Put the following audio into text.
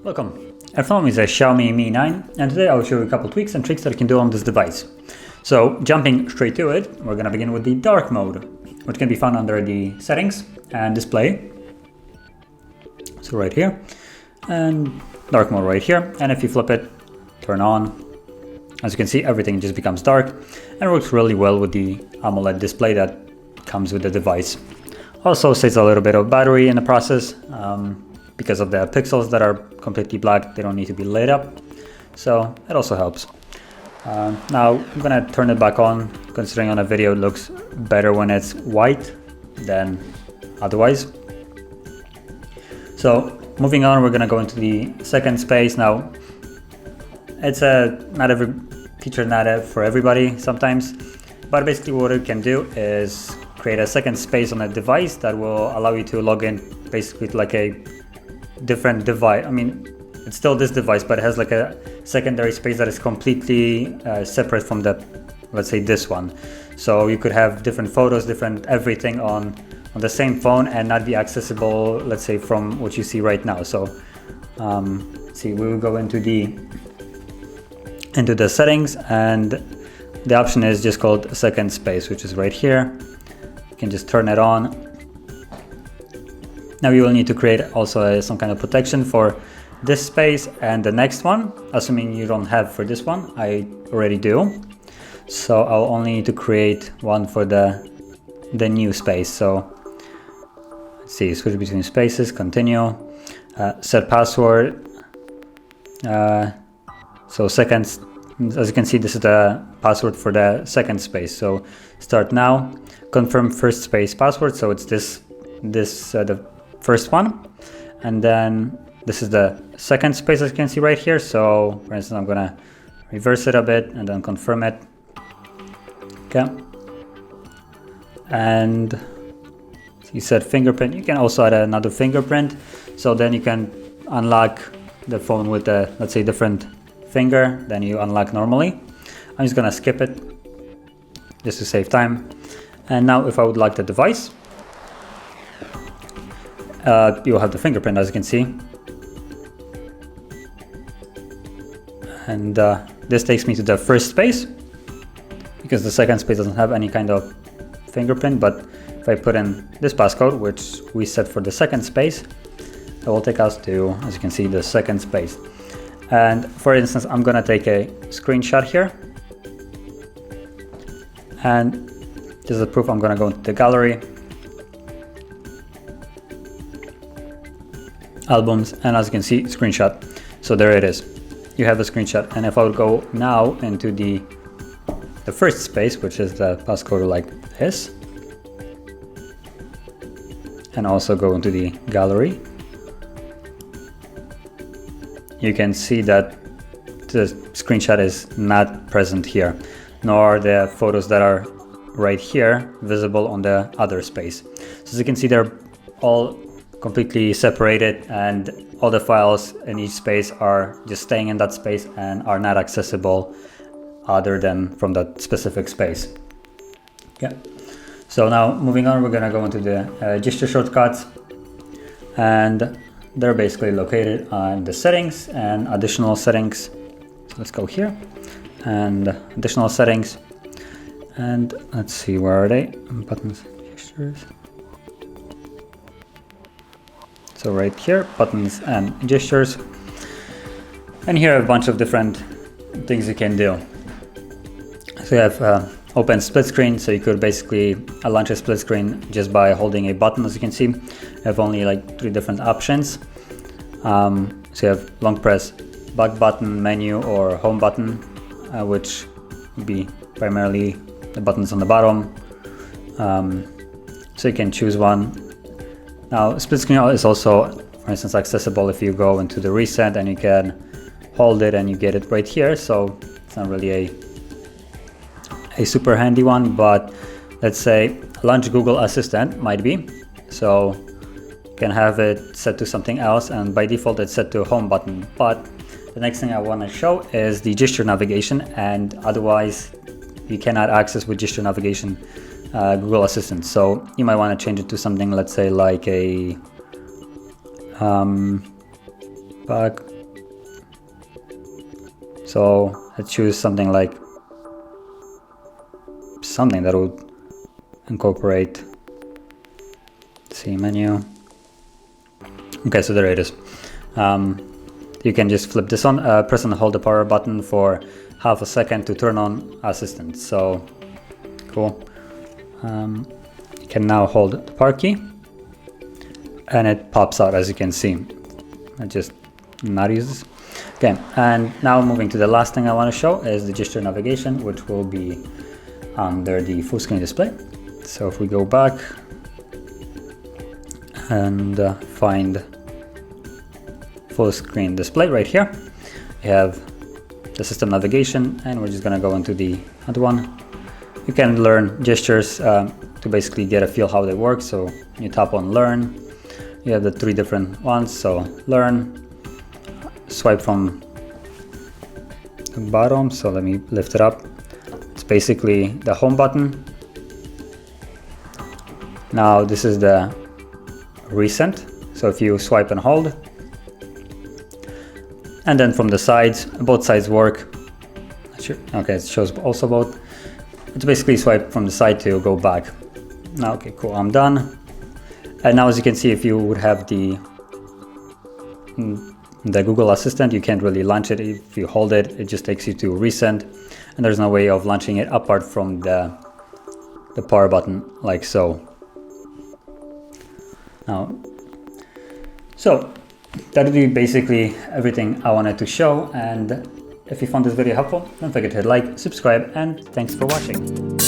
Welcome. Our phone is a Xiaomi Mi 9, and today I'll show you a couple tweaks and tricks that you can do on this device. So jumping straight to it, we're going to begin with the dark mode, which can be found under the settings and display. So right here, and dark mode right here. And if you flip it, turn on, as you can see, everything just becomes dark and works really well with the AMOLED display that comes with the device. Also saves a little bit of battery in the process. Because of the pixels that are completely black, they don't need to be lit up, so it also helps. Now I'm gonna turn it back on, considering on a video it looks better when it's white than otherwise. So moving on, we're gonna go into the second space. Now it's not every feature, not for everybody sometimes, but basically what it can do is create a second space on a device that will allow you to log in basically like a different device. I mean, it's still this device, but it has like a secondary space that is completely separate from the, let's say, this one. So you could have different photos, different everything on the same phone and not be accessible, let's say, from what you see right now. So see, we will go into the settings, and the option is just called second space, which is right here. You can just turn it on. Now you will need to create also some kind of protection for this space and the next one, assuming you don't have for this one. I already do. So I'll only need to create one for the new space. So let's see, switch between spaces, continue, set password. So seconds, as you can see, this is the password for the second space. So start now, confirm first space password. So it's the first one, and then this is the second space, as you can see right here. So for instance, I'm gonna reverse it a bit and then confirm it. Okay, and you said fingerprint. You can also add another fingerprint, so then you can unlock the phone with a, let's say, different finger than you unlock normally. I'm just gonna skip it just to save time. And now if I would like the device, you'll have the fingerprint, as you can see, and this takes me to the first space, because the second space doesn't have any kind of fingerprint. But if I put in this passcode, which we set for the second space, it will take us to, as you can see, the second space. And for instance, I'm gonna take a screenshot here, and just as a proof, I'm gonna go into the gallery, albums, and as you can see, screenshot. So there it is, you have a screenshot. And if I would go now into the first space, which is the passcode like this, and also go into the gallery, you can see that the screenshot is not present here, nor the photos that are right here visible on the other space. So as you can see, they're all completely separated, and all the files in each space are just staying in that space and are not accessible other than from that specific space. Yeah. So now moving on, we're gonna go into the gesture shortcuts, and they're basically located on the settings and additional settings. So let's go here and additional settings, and let's see, where are they? Buttons, gestures. So right here, buttons and gestures, and here are a bunch of different things you can do. So you have open split screen, so you could basically launch a split screen just by holding a button. As you can see, you have only like 3 different options. So you have long press back button, menu, or home button, which would be primarily the buttons on the bottom. So you can choose one. Now, split screen is also, for instance, accessible if you go into the reset, and you can hold it and you get it right here. So it's not really a super handy one, but let's say launch Google Assistant might be. So you can have it set to something else, and by default it's set to home button. But the next thing I want to show is the gesture navigation, and otherwise you cannot access with gesture navigation Google Assistant. So you might want to change it to something, let's say like a back. So let's choose something like something that would incorporate, see, menu. Okay, so there it is. You can just flip this on, press and hold the power button for half a second to turn on Assistant. So cool. You can now hold the power key and it pops out, as you can see. I just not use this. Okay, and now moving to the last thing I want to show is the gesture navigation, which will be under the full screen display. So if we go back and find full screen display right here, we have the system navigation, and we're just going to go into the other one. You can learn gestures to basically get a feel how they work. So you tap on learn, you have the 3 different ones. So learn, swipe from the bottom, so let me lift it up. It's basically the home button. Now this is the recent, so if you swipe and hold, and then from the sides, both sides work. Okay, it shows also both. It's basically swipe from the side to go back. Now, okay, cool, I'm done. And now, as you can see, if you would have the Google Assistant, you can't really launch it. If you hold it, it just takes you to recent, and there's no way of launching it apart from the power button, like so. Now, so that would be basically everything I wanted to show, and if you found this video helpful, don't forget to hit like, subscribe, and thanks for watching.